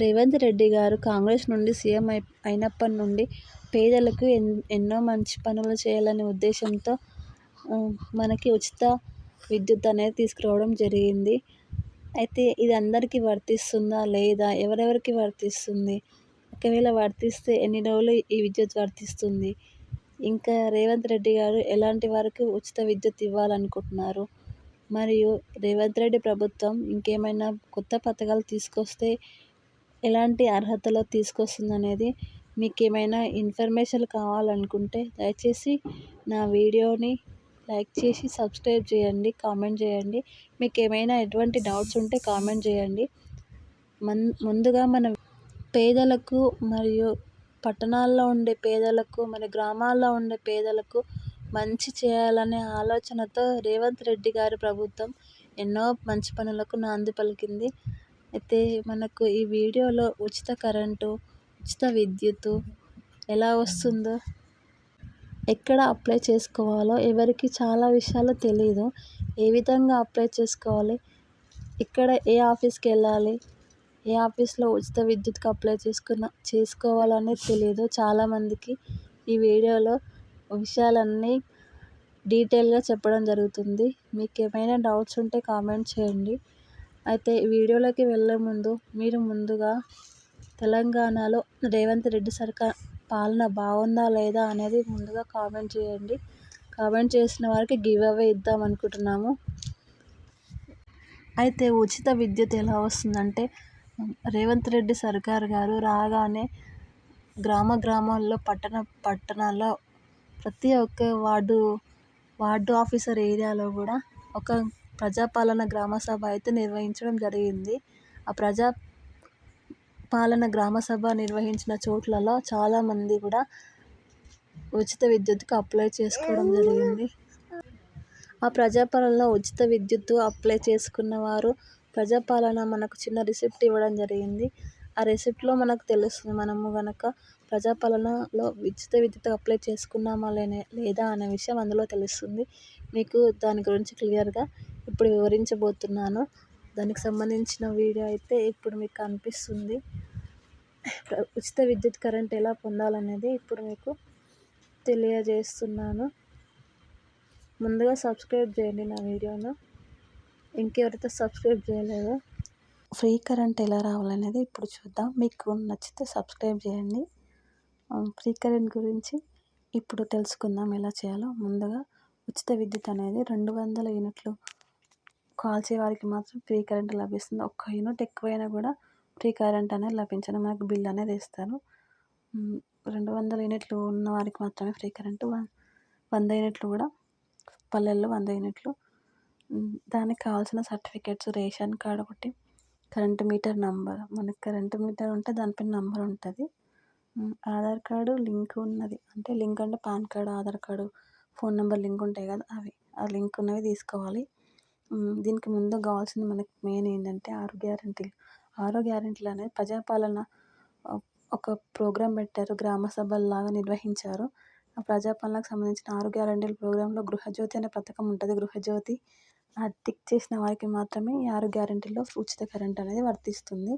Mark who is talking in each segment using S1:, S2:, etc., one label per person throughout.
S1: రేవంత్ రెడ్డి గారు కాంగ్రెస్ నుండి సీఎం అయినప్పటి నుండి పేదలకు ఎన్నో మంచి పనులు చేయాలనే ఉద్దేశంతో మనకి ఉచిత విద్యుత్ అనేది తీసుకురావడం జరిగింది. అయితే ఇది అందరికీ వర్తిస్తుందా లేదా? ఎవరెవరికి వర్తిస్తుంది? ఒకవేళ వర్తిస్తే ఎన్ని రోజులు ఈ విద్యుత్ వర్తిస్తుంది? ఇంకా రేవంత్ రెడ్డి గారు ఎలాంటి వారికి ఉచిత విద్యుత్ ఇవ్వాలనుకుంటున్నారు? మరియు రేవంత్ రెడ్డి ప్రభుత్వం ఇంకేమైనా కొత్త పథకాలు తీసుకొస్తే ఎలాంటి అర్హతలో తీసుకొస్తుందనేది మీకేమైనా ఇన్ఫర్మేషన్ కావాలనుకుంటే దయచేసి నా వీడియోని లైక్ చేసి సబ్స్క్రైబ్ చేయండి, కామెంట్ చేయండి. మీకేమైనా ఎటువంటి డౌట్స్ ఉంటే కామెంట్ చేయండి. ముందుగా మన పేదలకు మరియు పట్టణాల్లో ఉండే పేదలకు మరియు గ్రామాల్లో ఉండే పేదలకు మంచి చేయాలనే ఆలోచనతో రేవంత్ రెడ్డి గారి ప్రభుత్వం ఎన్నో మంచి పనులకు నాంది పలికింది. అయితే మనకు ఈ వీడియోలో ఉచిత కరెంటు, ఉచిత విద్యుత్తు ఎలా వస్తుందో, ఎక్కడ అప్లై చేసుకోవాలో ఎవరికి చాలా విషయాలు తెలీదు. ఏ విధంగా అప్లై చేసుకోవాలి, ఇక్కడ ఏ ఆఫీస్కి వెళ్ళాలి, ఏ ఆఫీస్లో ఉచిత విద్యుత్కి అప్లై చేసుకోవాలనేది తెలియదు చాలామందికి. ఈ వీడియోలో విషయాలన్నీ డీటెయిల్గా చెప్పడం జరుగుతుంది. మీకు ఏమైనా డౌట్స్ ఉంటే కామెంట్ చేయండి. అయితే ఈ వీడియోలోకి వెళ్ళే ముందు మీరు ముందుగా తెలంగాణలో రేవంత్ రెడ్డి సర్కార్ పాలన బాగుందా లేదా అనేది ముందుగా కామెంట్ చేయండి. కామెంట్ చేసిన వారికి గివ్ అవే ఇద్దాం అనుకుంటున్నాము. అయితే ఉచిత విద్యుత్ ఎలా వస్తుందంటే, రేవంత్ రెడ్డి సర్కార్ గారు రాగానే గ్రామాల్లో పట్టణాల్లో ప్రతి ఒక్క వార్డు ఆఫీసర్ ఏరియాలో కూడా ఒక ప్రజాపాలన గ్రామ సభ అయితే నిర్వహించడం జరిగింది. ఆ ప్రజాపాలన గ్రామ సభ నిర్వహించిన చోట్లలో చాలామంది కూడా ఉచిత విద్యుత్కి అప్లై చేసుకోవడం జరిగింది. ఆ ప్రజాపాలనలో ఉచిత విద్యుత్తు అప్లై చేసుకున్న వారు ప్రజాపాలన మనకు చిన్న రిసిప్ట్ ఇవ్వడం జరిగింది. ఆ రిసిప్ట్లో మనకు తెలుస్తుంది మనము కనుక ప్రజాపాలనలో ఉచిత విద్యుత్ అప్లై చేసుకున్నామా లేదా అనే విషయం అందులో తెలుస్తుంది. మీకు దాని గురించి క్లియర్గా ఇప్పుడు వివరించబోతున్నాను. దానికి సంబంధించిన వీడియో అయితే ఇప్పుడు మీకు కనిపిస్తుంది. ఉచిత విద్యుత్ కరెంట్ ఎలా పొందాలనేది ఇప్పుడు మీకు తెలియజేస్తున్నాను. ముందుగా సబ్స్క్రైబ్ చేయండి నా వీడియోను, ఇంకెవరైతే సబ్స్క్రైబ్ చేయలేదో. ఫ్రీ కరెంట్ ఎలా రావాలనేది ఇప్పుడు చూద్దాం. మీకు నచ్చితే సబ్స్క్రైబ్ చేయండి. ఫ్రీ కరెంట్ గురించి ఇప్పుడు తెలుసుకుందాం ఎలా చేయాలో. ముందుగా ఉచిత విద్యుత్ అనేది 200 యూనిట్లు కాల్చే వారికి మాత్రం ఫ్రీ కరెంట్ లభిస్తుంది. 1 యూనిట్ ఎక్కువైనా కూడా ఫ్రీ కరెంట్ అనేది లభించదు, మనకు బిల్ అనేది ఇస్తారు. 200 యూనిట్లు ఉన్న వారికి మాత్రమే ఫ్రీ కరెంటు. 100 యూనిట్లు కూడా పల్లెల్లో 100 యూనిట్లు. దానికి కావాల్సిన సర్టిఫికేట్స్ రేషన్ కార్డు ఒకటి, కరెంటు మీటర్ నంబర్, మనకి కరెంటు మీటర్ ఉంటే దానిపైన నంబర్ ఉంటుంది. ఆధార్ కార్డు లింక్ ఉన్నది, అంటే లింక్ అంటే pan card, Aadhaar card, phone number link ఉంటాయి కదా అవి, ఆ లింక్ ఉన్నవి తీసుకోవాలి. దీనికి ముందు కావాల్సింది మనకి మెయిన్ ఏంటంటే 6 గ్యారెంటీలు. 6 గ్యారెంటీలు అనేది ప్రజాపాలన ఒక ప్రోగ్రాం పెట్టారు, గ్రామ సభల్లాగా నిర్వహించారు. ఆ ప్రజాపాలనకు సంబంధించిన 6 గ్యారెంటీల ప్రోగ్రాంలో గృహజ్యోతి అనే పథకం ఉంటుంది. గృహజ్యోతి టిక్ చేసిన వారికి మాత్రమే ఈ 6 గ్యారెంటీల్లో ఉచిత కరెంట్ అనేది వర్తిస్తుంది.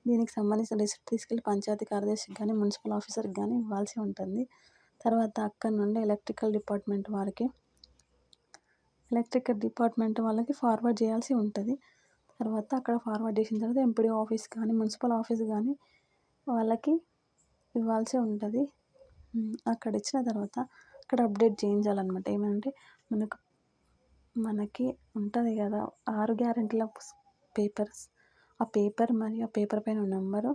S1: దీనికి సంబంధించిన రిసిప్ట్ తీసుకెళ్ళి పంచాయతీ కార్యదర్శికి కానీ మున్సిపల్ ఆఫీసర్కి కానీ ఇవ్వాల్సి ఉంటుంది. తర్వాత అక్కడ నుండి ఎలక్ట్రికల్ డిపార్ట్మెంట్ వాళ్ళకి ఫార్వర్డ్ చేయాల్సి ఉంటుంది. తర్వాత అక్కడ ఫార్వర్డ్ చేసిన తర్వాత ఎంపీడీ ఆఫీస్ కానీ మున్సిపల్ ఆఫీస్ కానీ వాళ్ళకి ఇవ్వాల్సి ఉంటుంది. అక్కడ ఇచ్చిన తర్వాత అక్కడ అప్డేట్ చేయించాలన్నమాట. ఏమంటే మనకి ఉంటుంది కదా 6 గ్యారెంటీల పేపర్స్, ఆ పేపర్ మరియు ఆ పేపర్ పైన number,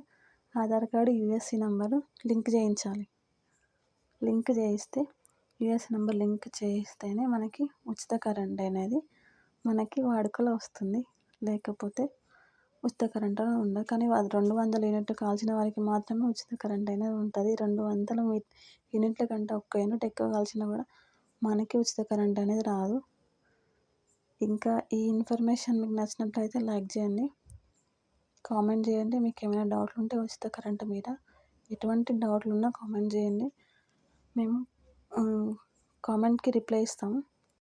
S1: Aadhaar card, USC number link చేయించాలి. లింక్ చేయిస్తే యూఎస్సీ నెంబర్ లింక్ చేయిస్తేనే మనకి ఉచిత కరెంట్ అనేది మనకి వాడుకలో వస్తుంది. లేకపోతే ఉచిత కరెంట్ ఉండదు. కానీ 200 యూనిట్లు కాల్చిన వారికి మాత్రమే ఉచిత కరెంట్ అనేది ఉంటుంది. 200 యూనిట్ల కంటే 1 యూనిట్ ఎక్కువ కాల్చినా కూడా మనకి ఉచిత కరెంట్ అనేది రాదు. ఇంకా ఈ ఇన్ఫర్మేషన్ మీకు నచ్చినట్లయితే లైక్ చేయండి, కామెంట్ చేయండి. మీకు ఏమైనా డౌట్లు ఉంటే ఉచిత కరెంట్ మీద ఎటువంటి డౌట్లు ఉన్నా కామెంట్ చేయండి, మేము కామెంట్కి రిప్లై ఇస్తాము.